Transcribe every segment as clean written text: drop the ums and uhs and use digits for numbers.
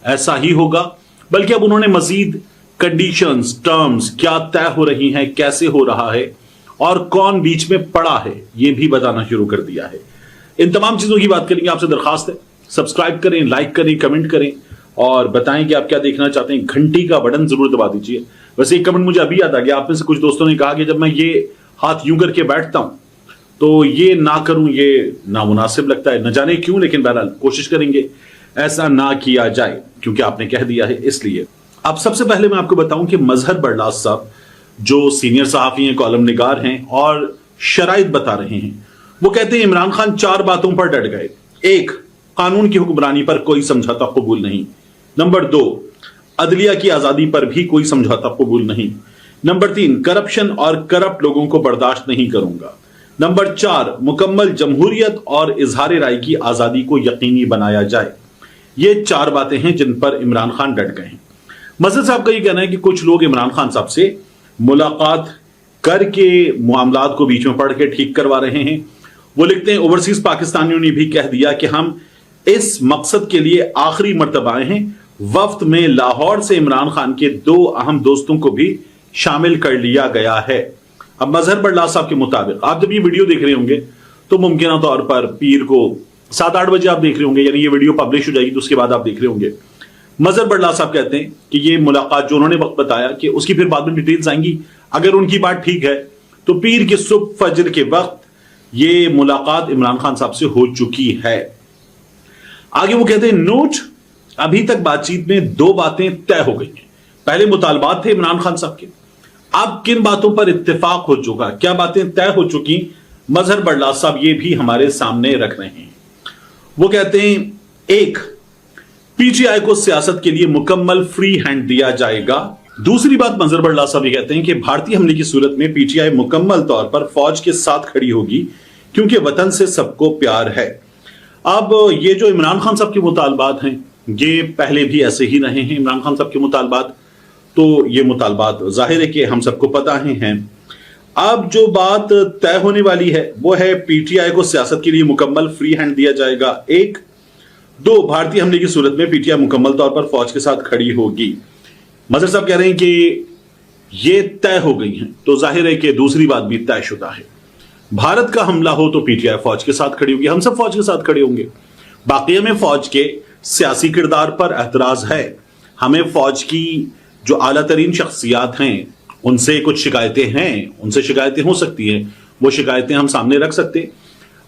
ऐसा ही होगा, बल्कि अब उन्होंने मजीद कंडीशंस, टर्म्स क्या तय हो रही हैं, कैसे हो रहा है और कौन बीच में पड़ा है, यह भी बताना शुरू कर दिया है। इन तमाम चीजों की बात करेंगे। आपसे दरखास्त है सब्सक्राइब करें, लाइक करें, कमेंट करें और बताएं कि आप क्या देखना चाहते हैं। घंटी का बटन जरूर दबा दीजिए। वैसे एक कमेंट मुझे अभी याद आ गया, आप में से कुछ दोस्तों ने कहा कि जब मैं ये हाथ यूं करके बैठता हूं तो ये ना करूं, ये नामुनासिब लगता है, न जाने क्यों, लेकिन बहरहाल कोशिश करेंगे ऐसा ना किया जाए क्योंकि आपने कह दिया है इसलिए। अब सबसे पहले मैं आपको बताऊं कि मजहर बरलास साहब जो सीनियर सहाफी हैं, कॉलम निगार हैं और शराइत बता रहे हैं, वो कहते हैं इमरान खान 4 बातों पर डट गए। 1, कानून की हुक्मरानी पर कोई समझौता कबूल नहीं। नंबर 2, अदलिया की आजादी पर भी कोई समझौता कबूल नहीं। नंबर 3, करप्शन और करप्ट लोगों को बर्दाश्त नहीं करूंगा। नंबर 4, मुकम्मल जमहूरियत और इजहार राय की आजादी को यकीनी बनाया जाए। ये 4 बातें हैं जिन पर इमरान खान डट गए हैं। मजहर साहब का ये कहना है कि कुछ लोग इमरान खान साहब से मुलाकात करके मामलात को बीच में पढ़ के ठीक करवा रहे हैं। वो लिखते हैं, ओवरसीज पाकिस्तानियों ने भी कह दिया कि हम इस मकसद के लिए आखिरी मर्तबा आए हैं। वफ्त में लाहौर से इमरान खान के 2 अहम दोस्तों को भी शामिल कर लिया गया है। अब मजहर बरलास साहब के मुताबिक आप जब ये वीडियो देख रहे होंगे तो मुमकिन तौर पर पीर को 7-8 बजे आप देख रहे होंगे, यानी ये वीडियो पब्लिश हो जाएगी तो उसके बाद आप देख रहे होंगे। मजहर बरलास साहब कहते हैं कि ये मुलाकात जो उन्होंने वक्त बताया कि उसकी फिर बाद में डिटेल्स आएंगी, अगर उनकी बात ठीक है तो पीर के सुबह फजर के वक्त ये मुलाकात इमरान खान साहब से हो चुकी है। आगे वो कहते हैं, नोट, अभी तक बातचीत में 2 बातें तय हो गई हैं। पहले मुतालबात थे इमरान खान साहब के, अब किन बातों पर इत्तेफाक हो चुका, क्या बातें तय हो चुकी, मजहर बरलास साहब ये भी हमारे सामने रख रहे हैं। वो कहते हैं, 1, पीटीआई को सियासत के लिए मुकम्मल फ्री हैंड दिया जाएगा। दूसरी बात मजहर बरलास साहब ये कहते हैं कि भारतीय हमले की सूरत में पीटीआई मुकम्मल तौर पर फौज के साथ खड़ी होगी क्योंकि वतन से सबको प्यार है। अब ये जो इमरान खान साहब के मुतालबात हैं ये पहले भी ऐसे ही रहे हैं। इमरान खान साहब के मुतालबात, तो ये मुतालबात जाहिर है कि हम सबको पता हैं। अब जो बात तय होने वाली है वो है पीटीआई को सियासत के लिए मुकम्मल फ्री हैंड दिया जाएगा। 1, 2, भारतीय हमले की सूरत में पीटीआई मुकम्मल तौर पर फौज के साथ खड़ी होगी। मजहर साहब कह रहे हैं कि ये तय हो गई हैं, तो जाहिर है कि दूसरी बात भी तयशुदा है। भारत का हमला हो तो पीटीआई फौज के साथ खड़ी होगी, हम सब फौज के साथ खड़े होंगे। बाकी हमें फौज के सियासी किरदार पर एतराज है, हमें फौज की जो आला तरीन शख्सियात हैं उनसे कुछ शिकायतें हैं, उनसे शिकायतें हो सकती हैं, वो शिकायतें हम सामने रख सकते हैं।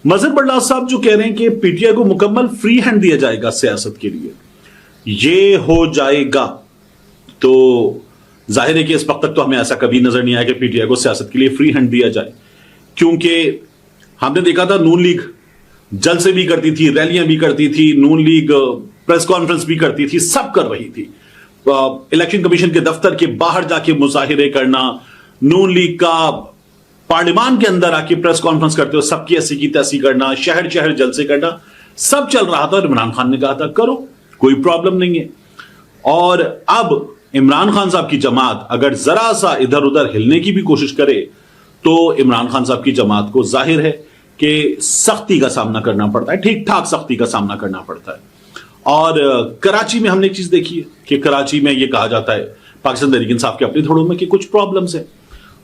मजहर बरलास साहब जो कह रहे हैं कि पीटीआई को मुकम्मल फ्री हैंड दिया जाएगा सियासत के लिए, ये हो जाएगा, तो जाहिर है कि इस वक्त तक तो हमें ऐसा कभी नजर नहीं आया कि पीटीआई को सियासत के लिए फ्री हैंड दिया जाए, क्योंकि हमने देखा था नून लीग जलसे भी करती थी, रैलियां भी करती थी, नून लीग प्रेस कॉन्फ्रेंस भी करती थी, सब कर रही थी। इलेक्शन कमीशन के दफ्तर के बाहर जाके मुजाहिरे करना, नून लीग का पार्लियामान के अंदर आके प्रेस कॉन्फ्रेंस करते हो सबकी ऐसी की तैसी करना, शहर शहर जलसे करना, सब चल रहा था और इमरान खान ने कहा था करो, कोई प्रॉब्लम नहीं है। और अब इमरान खान साहब की जमात अगर जरा सा इधर उधर हिलने की भी कोशिश करे तो इमरान खान साहब की जमात को जाहिर है कि सख्ती का सामना करना पड़ता है, ठीक ठाक सख्ती का सामना करना पड़ता है। और कराची में हमने एक चीज देखी है कि कराची में यह कहा जाता है पाकिस्तान तहरीक इंसाफ के अपने थोड़ों में कि कुछ प्रॉब्लम्स है,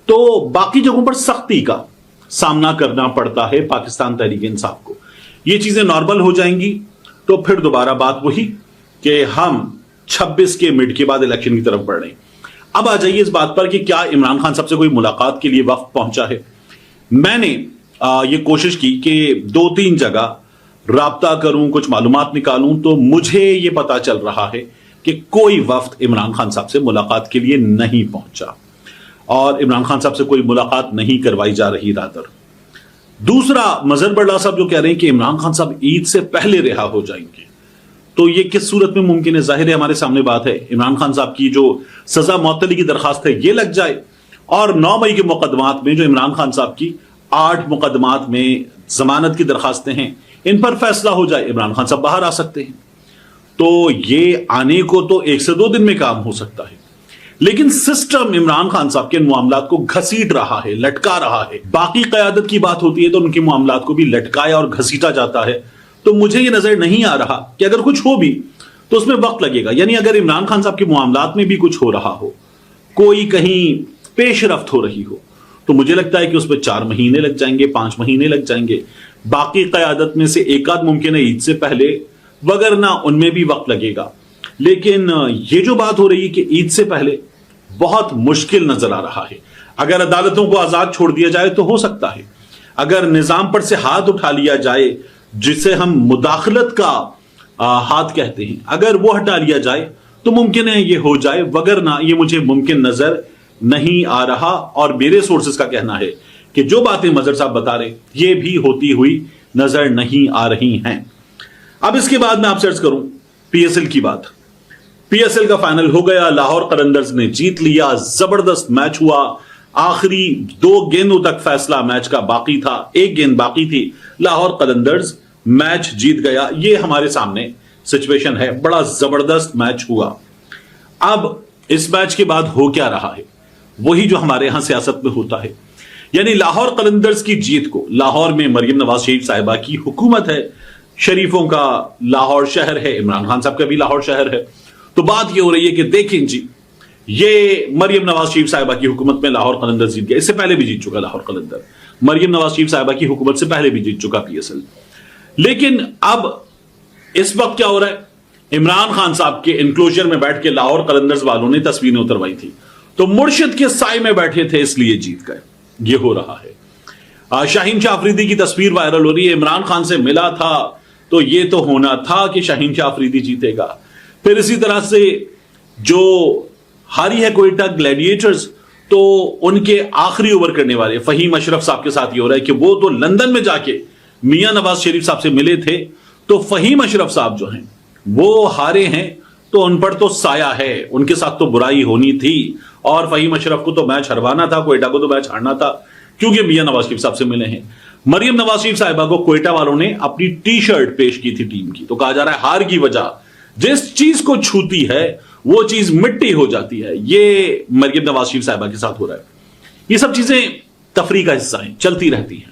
तो बाकी जगहों पर सख्ती का सामना करना पड़ता है पाकिस्तान तहरीक इंसाफ को। ये चीजें नॉर्मल हो जाएंगी तो फिर दोबारा बात वही कि हम 26 के मिड के बाद इलेक्शन की तरफ बढ़ रहे हैं। अब आ जाइए इस बात पर कि क्या इमरान खान साहब से कोई मुलाकात के लिए वक्त पहुंचा है। मैंने ये कोशिश की कि 2-3 जगह राब्ता करूं, कुछ मालूमात निकालूं, तो मुझे ये पता चल रहा है कि कोई वफ्द इमरान खान साहब से मुलाकात के लिए नहीं पहुंचा और इमरान खान साहब से कोई मुलाकात नहीं करवाई जा रही। रादर दूसरा, मजहर बरलास साहब जो कह रहे हैं कि इमरान खान साहब ईद से पहले रिहा हो जाएंगे, तो ये किस सूरत में मुमकिन है। जाहिर है हमारे सामने बात है इमरान खान साहब की जो सजा मौतली की दरखास्त है ये लग जाए और 9 मई के मुकदमात में जो इमरान खान साहब की 8 मुकदमात में जमानत की दरखास्तें हैं इन पर फैसला हो जाए, इमरान खान साहब बाहर आ सकते हैं। तो ये आने को तो 1 से 2 दिन में काम हो सकता है, लेकिन सिस्टम इमरान खान साहब के मामलात को घसीट रहा है, लटका रहा है। बाकी क़यादत की बात होती है तो उनके मामलात को भी लटकाया और घसीटा जाता है। तो मुझे ये नजर नहीं आ रहा कि अगर कुछ हो भी تو اس میں وقت لگے گا. یعنی اگر عمران خان صاحب کے معاملات میں بھی کچھ ہو رہا ہو, کوئی کہیں پیش رفت ہو رہی ہو, تو مجھے لگتا ہے کہ اس پہ 4 مہینے لگ جائیں گے, 5 مہینے لگ جائیں گے. باقی قیادت میں سے ایک آدھ ممکن ہے عید سے پہلے, وگرنہ ان میں بھی وقت لگے گا. لیکن یہ جو بات ہو رہی ہے کہ عید سے پہلے, بہت مشکل نظر آ رہا ہے. اگر عدالتوں کو آزاد چھوڑ دیا جائے تو ہو سکتا ہے, اگر نظام پر سے ہاتھ اٹھا لیا جائے, جسے ہم مداخلت کا ہاتھ کہتے ہیں, اگر وہ ہٹا لیا جائے تو ممکن ہے یہ ہو جائے, وگرنہ یہ مجھے ممکن نظر نہیں آ رہا. اور میرے سورسز کا کہنا ہے کہ جو باتیں مظہر صاحب بتا رہے یہ بھی ہوتی ہوئی نظر نہیں آ رہی ہیں. اب اس کے بعد میں آپ سے عرض کروں پی ایس ایل کی بات. پی ایس ایل کا فائنل ہو گیا, لاہور قلندرز نے جیت لیا, زبردست میچ ہوا. آخری 2 گیندوں تک فیصلہ میچ کا باقی تھا, 1 گیند باقی تھی, لاہور قلندرز میچ جیت گیا. یہ ہمارے سامنے سچویشن ہے, بڑا زبردست میچ ہوا. اب اس میچ کے بعد ہو کیا رہا ہے, وہی جو ہمارے ہاں سیاست میں ہوتا ہے. یعنی لاہور قلندرز کی جیت کو, لاہور میں مریم نواز شریف صاحبہ کی حکومت ہے, شریفوں کا لاہور شہر ہے, عمران خان صاحب کا بھی لاہور شہر ہے. تو بات یہ ہو رہی ہے کہ دیکھیں جی, یہ مریم نواز شریف صاحبہ کی حکومت میں لاہور قلندر جیت گیا. اس سے پہلے بھی جیت چکا لاہور قلندر, مریم نواز شریف صاحبہ کی حکومت سے پہلے بھی جیت چکا پی ایس ایل. لیکن اب اس وقت کیا ہو رہا ہے, عمران خان صاحب کے انکلوجر میں بیٹھ کے لاہور قلندرز والوں نے تصویریں اتروائی تھی, تو مرشد کے سائے میں بیٹھے تھے اس لیے جیت گئے. یہ ہو رہا ہے. شاہین شاہ آفریدی کی تصویر وائرل ہو رہی ہے, عمران خان سے ملا تھا تو یہ تو ہونا تھا کہ شاہین شاہ آفریدی جیتے گا. پھر اسی طرح سے جو ہاری ہے کوئٹہ گلیڈیٹرز, تو ان کے آخری اوور کرنے والے فہیم اشرف صاحب کے ساتھ یہ ہو رہا ہے کہ وہ تو لندن میں جا کے میاں نواز شریف صاحب سے ملے تھے, تو فہیم اشرف صاحب جو ہیں وہ ہارے ہیں, تو ان پر تو سایہ ہے, ان کے ساتھ تو برائی ہونی تھی. اور فہیم اشرف کو تو میچ ہروانا تھا, کوئٹہ کو تو میچ ہارنا تھا, کیونکہ میاں نواز شریف صاحب سے ملے ہیں. مریم نواز شریف صاحبہ کو کوئٹہ والوں نے اپنی ٹی شرٹ پیش کی تھی ٹیم کی, تو کہا جا رہا ہے ہار کی وجہ جس چیز کو چھوتی ہے وہ چیز مٹی ہو جاتی ہے. یہ مریم نواز شریف صاحبہ کے ساتھ ہو رہا ہے. یہ سب چیزیں تفریح کا حصہ ہیں, چلتی رہتی ہیں.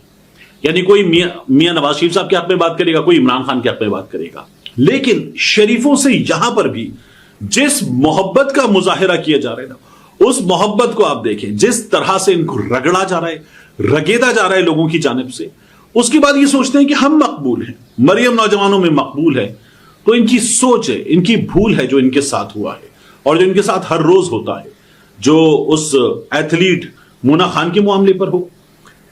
یعنی کوئی میاں نواز شریف صاحب کے حق میں بات کرے گا, کوئی عمران خان کے حق میں بات کرے گا. لیکن شریفوں سے یہاں پر بھی جس محبت کا مظاہرہ کیا جا رہا ہے نا, اس محبت کو آپ دیکھیں, جس طرح سے ان کو رگڑا جا رہا ہے, رگیدا جا رہا ہے لوگوں کی جانب سے. اس کے بعد یہ سوچتے ہیں کہ ہم مقبول ہیں, مریم نوجوانوں میں مقبول ہے. تو ان کی سوچ ہے, ان کی بھول ہے جو ان کے ساتھ ہوا ہے, اور جو ان کے ساتھ ہر روز ہوتا ہے. جو اس ایتھلیٹ مونا خان کے معاملے پر ہو,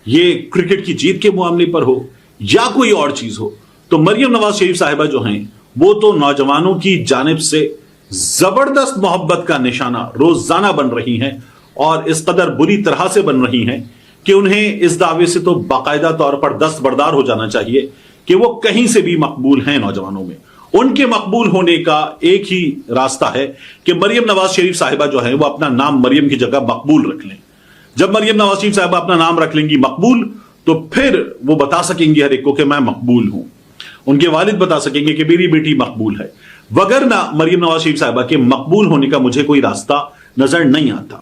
یہ کرکٹ کی جیت کے معاملے پر ہو, یا کوئی اور چیز ہو, تو مریم نواز شریف صاحبہ جو ہیں وہ تو نوجوانوں کی جانب سے زبردست محبت کا نشانہ روزانہ بن رہی ہیں, اور اس قدر بری طرح سے بن رہی ہیں کہ انہیں اس دعوے سے تو باقاعدہ طور پر دستبردار ہو جانا چاہیے کہ وہ کہیں سے بھی مقبول ہیں نوجوانوں میں. ان کے مقبول ہونے کا ایک ہی راستہ ہے کہ مریم نواز شریف صاحبہ جو ہے وہ اپنا نام مریم کی جگہ مقبول رکھ لیں. جب مریم نواز شریف صاحبہ اپنا نام رکھ لیں گی مقبول, تو پھر وہ بتا سکیں گی ہر ایک کو کہ میں مقبول ہوں. ان کے والد بتا سکیں گے کہ میری بیٹی مقبول ہے. وگرنہ مریم نواز شریف صاحبہ کے مقبول ہونے کا مجھے کوئی راستہ نظر نہیں آتا.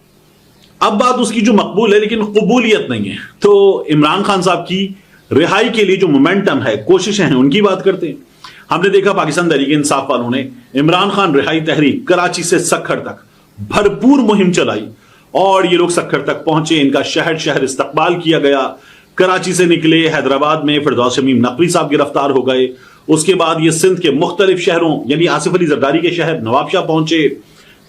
اب بات اس کی جو مقبول ہے لیکن قبولیت نہیں ہے, تو عمران خان صاحب کی رہائی کے لیے جو مومنٹم ہے, کوششیں ہیں, ان کی بات کرتے ہیں. ہم نے دیکھا پاکستان تحریک انصاف والوں نے عمران خان رہائی تحریک کراچی سے سکھر تک بھرپور مہم چلائی, اور یہ لوگ سکھر تک پہنچے, ان کا شہر شہر استقبال کیا گیا. کراچی سے نکلے, حیدرآباد میں فردوس شمیم نقوی صاحب گرفتار ہو گئے. اس کے بعد یہ سندھ کے مختلف شہروں یعنی آصف علی زرداری کے شہر نواب شاہ پہنچے.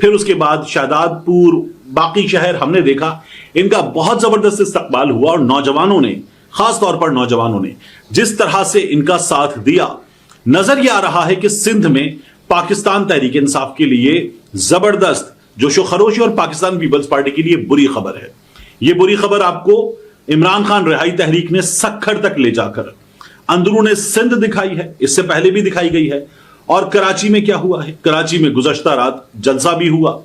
پھر اس کے بعد شہداد پور, باقی شہر ہم نے دیکھا, ان کا بہت زبردست استقبال ہوا. اور نوجوانوں نے, خاص طور پر نوجوانوں نے جس طرح سے ان کا ساتھ دیا, نظر یہ آ رہا ہے کہ سندھ میں پاکستان تحریک انصاف کے لیے زبردست جوش و خروش, اور پاکستان پیپلز پارٹی کے لیے بری خبر ہے. یہ بری خبر آپ کو عمران خان رہائی تحریک نے سکھر تک لے جا کر اندرون سندھ دکھائی ہے, اس سے پہلے بھی دکھائی گئی ہے. اور کراچی میں کیا ہوا ہے, کراچی میں گزشتہ رات جلسہ بھی ہوا,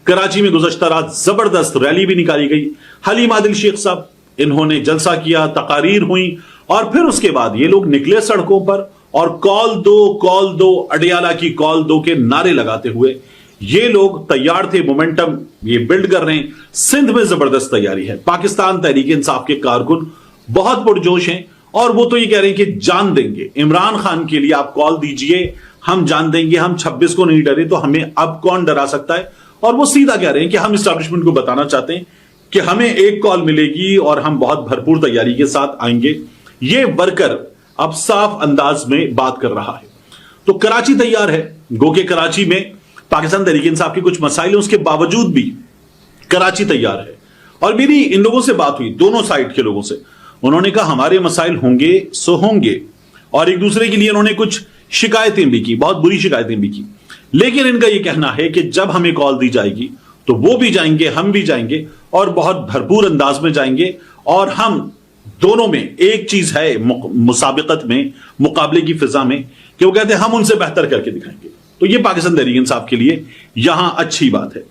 کراچی میں گزشتہ رات زبردست ریلی بھی نکالی گئی. حلیم عادل شیخ صاحب انہوں نے جلسہ کیا, تقاریر ہوئی, اور پھر اس کے بعد یہ لوگ نکلے سڑکوں پر اور کال دو اڈیالہ کی کال دو کے نعرے لگاتے ہوئے یہ لوگ تیار تھے. مومنٹم یہ بلڈ کر رہے ہیں. سندھ میں زبردست تیاری ہے. پاکستان تحریک انصاف کے کارکن بہت پرجوش ہیں, اور وہ تو یہ کہہ رہے ہیں کہ جان دیں گے عمران خان کے لیے. آپ کال دیجئے, हम जान देंगे, हम 26 को नहीं डरे तो हमें अब कौन डरा सकता है। और वो सीधा कह रहे हैं कि हम इस्टेब्लिशमेंट को बताना चाहते हैं कि हमें एक कॉल मिलेगी और हम बहुत भरपूर तैयारी के साथ आएंगे। ये वर्कर अब साफ अंदाज में बात कर रहा है। तो कराची तैयार है, गो के कराची में पाकिस्तान तहरीक इंसाफ के कुछ मसाइल हैं, उसके बावजूद भी कराची तैयार है। और मेरी इन लोगों से बात हुई, दोनों साइड के लोगों से, उन्होंने कहा हमारे मसाइल होंगे सो होंगे, और एक दूसरे के लिए उन्होंने कुछ शिकायतें भी की, बहुत बुरी शिकायतें भी की। लेकिन इनका यह कहना है कि जब हमें कॉल दी जाएगी तो वो भी जाएंगे, हम भी जाएंगे, और बहुत भरपूर अंदाज में जाएंगे। और हम दोनों में एक चीज है मुसाबिकत में, मुकाबले की फिजा में, कि वो कहते हैं हम उनसे बेहतर करके दिखाएंगे। तो ये पाकिस्तान तहरीक इंसाफ के लिए यहां अच्छी बात है।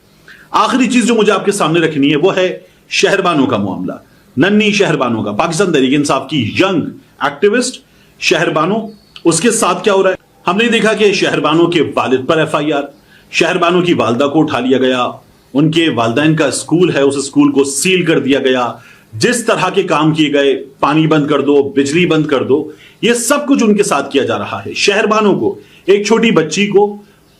आखिरी चीज जो मुझे आपके सामने रखनी है वो है शहरबानों का मामला। नन्ही शहरबानों का, पाकिस्तान तहरीक इंसाफ की यंग एक्टिविस्ट शहरबानों, उसके साथ क्या हो रहा है। हमने देखा कि शहरबानों के वालिद पर FIR, शहरबानों की वालदा को उठा लिया गया, उनके वालदैन का स्कूल है उस स्कूल को सील कर दिया गया, जिस तरह के काम किए गए, पानी बंद कर दो, बिजली बंद कर दो, ये सब कुछ उनके साथ किया जा रहा है। शहरबानों को, एक छोटी बच्ची को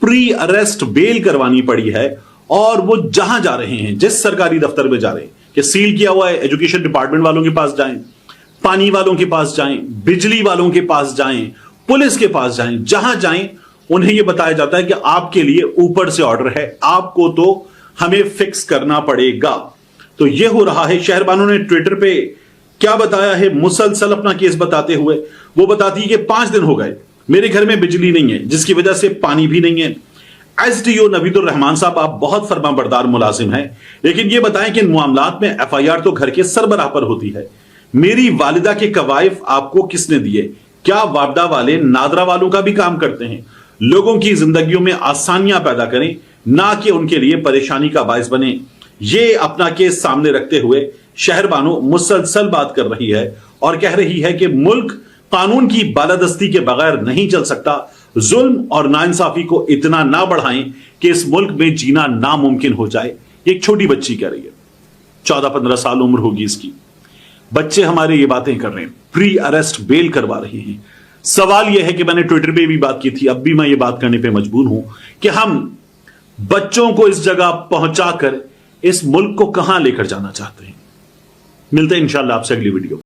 प्री अरेस्ट बेल करवानी पड़ी है, और वो जहां जा रहे हैं, जिस सरकारी दफ्तर में जा रहे हैं कि सील किया हुआ है, एजुकेशन डिपार्टमेंट वालों के पास जाएं, पानी वालों के पास जाएं, बिजली वालों के पास जाएं, पुलिस के पास जाएं, जहां जाएं उन्हें यह बताया जाता है कि आपके लिए ऊपर से ऑर्डर है, आपको तो हमें फिक्स करना पड़ेगा। तो यह हो रहा है। शहरबानों ने ट्विटर पे क्या बताया है, मुसलसल अपना केस बताते हुए, वो बताती है कि 5 दिन हो गए मेरे घर में बिजली नहीं है, जिसकी वजह से पानी भी नहीं है। SDO नवीदुर रहमान साहब, आप बहुत फरमाबरदार मुलाजिम हैं, लेकिन यह बताएं कि इन मामलात में FIR तो घर के सरबराह पर होती है। मेरी वालिदा के कवायफ आपको किसने दिए? क्या वापडा वाले नादरा वालों का भी काम करते हैं? लोगों की जिंदगियों में आसानियां पैदा करें, ना कि उनके लिए परेशानी का बायस बने। ये अपना केस सामने रखते हुए शहरबानो मुसलसल बात कर रही है और कह रही है कि मुल्क कानून की बालादस्ती के बगैर नहीं चल सकता। जुल्म और नाइंसाफी को इतना ना बढ़ाएं कि इस मुल्क में जीना नामुमकिन हो जाए। एक छोटी बच्ची कह रही है, 14-15 साल उम्र होगी इसकी। बच्चे हमारे ये बातें कर रहे हैं, प्री अरेस्ट बेल करवा रहे हैं। सवाल यह है कि मैंने ट्विटर पे भी बात की थी, अब भी मैं ये बात करने पे मजबूर हूं कि हम बच्चों को इस जगह पहुंचाकर इस मुल्क को कहां लेकर जाना चाहते हैं। मिलते हैं इंशाल्लाह आपसे अगली वीडियो।